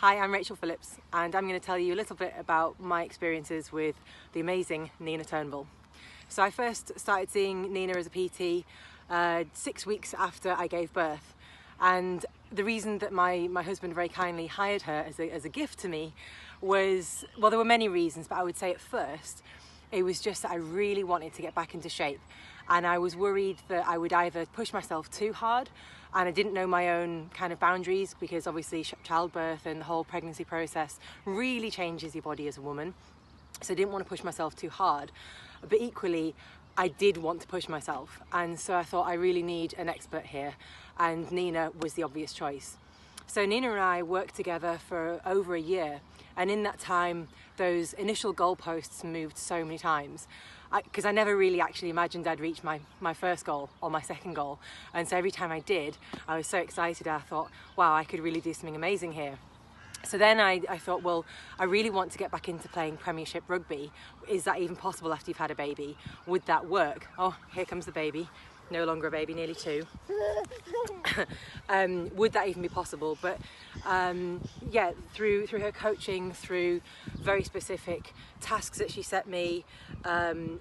Hi, I'm Rachael Phillips, and I'm going to tell you a little bit about my experiences with the amazing Nina Turnbull. So I first started seeing Nina as a PT 6 weeks after I gave birth, and the reason that my husband very kindly hired her as a gift to me was, well, there were many reasons, but I would say at first it was just that I really wanted to get back into shape, and I was worried that I would either push myself too hard, and I didn't know my own kind of boundaries, because obviously childbirth and the whole pregnancy process really changes your body as a woman. So I didn't want to push myself too hard, but equally I did want to push myself, and so I thought I really need an expert here, and Nina was the obvious choice. So Nina and I worked together for over a year, and in that time those initial goalposts moved so many times, because I never really actually imagined I'd reach my first goal or my second goal, and so every time I did, I was so excited. I thought, wow, I could really do something amazing here. So then I thought, well, I really want to get back into playing Premiership rugby. Is that even possible after you've had a baby? Would that work? Oh, here comes the baby. No longer a baby, nearly 2. Would that even be possible? But yeah, through her coaching, through very specific tasks that she set me,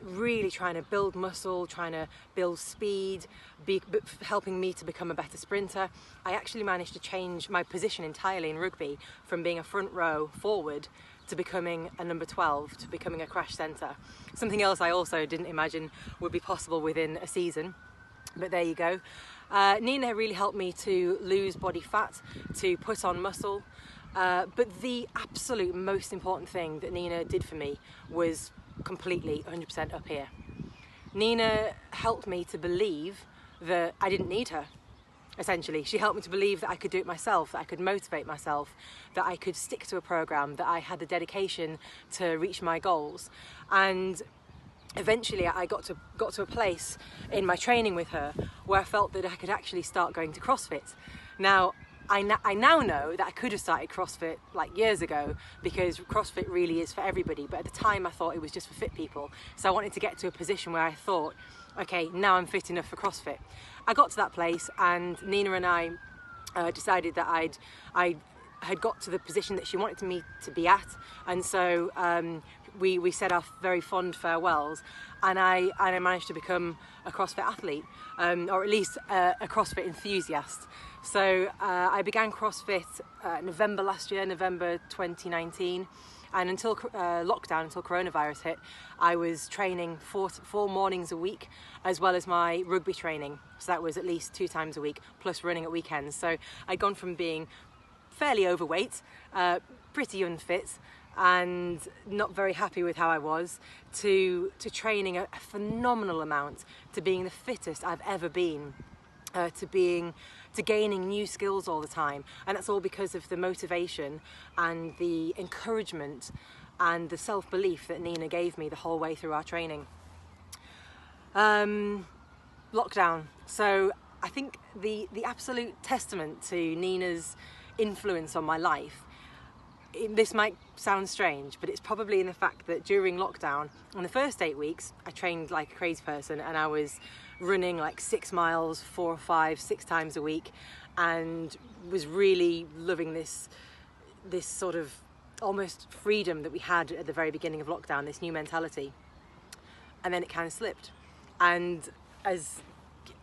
really trying to build muscle, trying to build speed, helping me to become a better sprinter, I actually managed to change my position entirely in rugby from being a front row forward to becoming a number 12, to becoming a crash centre. Something else I also didn't imagine would be possible within a season. But there you go. Nina really helped me to lose body fat, to put on muscle. But the absolute most important thing that Nina did for me was completely 100% up here. Nina helped me to believe that I didn't need her. Essentially, she helped me to believe that I could do it myself, that I could motivate myself, that I could stick to a program, that I had the dedication to reach my goals. And eventually I got to a place in my training with her where I felt that I could actually start going to CrossFit. Now, I now know that I could have started CrossFit like years ago, because CrossFit really is for everybody, but at the time I thought it was just for fit people. So I wanted to get to a position where I thought, okay, now I'm fit enough for CrossFit. I got to that place, and Nina and I decided that I had got to the position that she wanted me to be at, and so we said our very fond farewells, and I managed to become a CrossFit athlete, or at least a CrossFit enthusiast. So I began CrossFit November last year, November 2019, and until lockdown, until coronavirus hit, I was training 4 mornings a week, as well as my rugby training. So that was at least 2 times a week, plus running at weekends. So I'd gone from being fairly overweight, pretty unfit, and not very happy with how I was, to training a phenomenal amount, to being the fittest I've ever been, to gaining new skills all the time. And that's all because of the motivation and the encouragement and the self-belief that Nina gave me the whole way through our training. Lockdown. So I think the absolute testament to Nina's influence on my life, this might sound strange, but it's probably in the fact that during lockdown, in the first 8 weeks, I trained like a crazy person, and I was running like 6 miles, 4 or 5, 6 times a week, and was really loving this sort of almost freedom that we had at the very beginning of lockdown, this new mentality. And then it kind of slipped, and as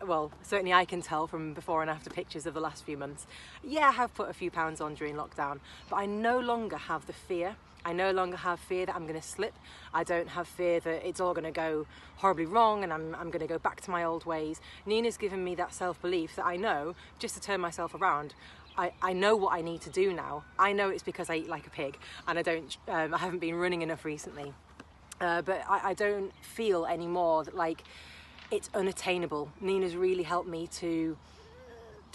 well, certainly I can tell from before and after pictures of the last few months, yeah, I have put a few pounds on during lockdown, but I no longer have the fear. I no longer have fear that I'm going to slip. I don't have fear that it's all going to go horribly wrong and I'm going to go back to my old ways. Nina's given me that self-belief that I know, just to turn myself around, I know what I need to do now. I know it's because I eat like a pig, and I haven't been running enough recently. But I don't feel anymore that like it's unattainable. Nina's really helped me to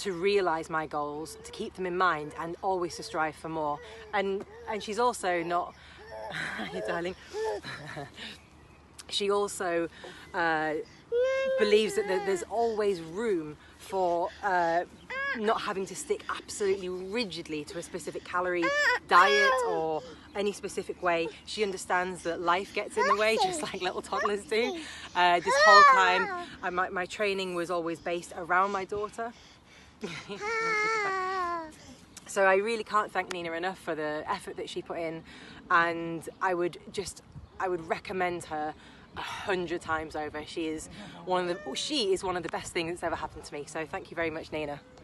realise my goals, to keep them in mind, and always to strive for more. And she's also not, hi darling, she also believes that there's always room for not having to stick absolutely rigidly to a specific calorie diet or any specific way. She understands that life gets in the way, just like little toddlers do. This whole time, my training was always based around my daughter. So I really can't thank Nina enough for the effort that she put in, and I would recommend her 100 times over. She is one of the best things that's ever happened to me. So thank you very much, Nina.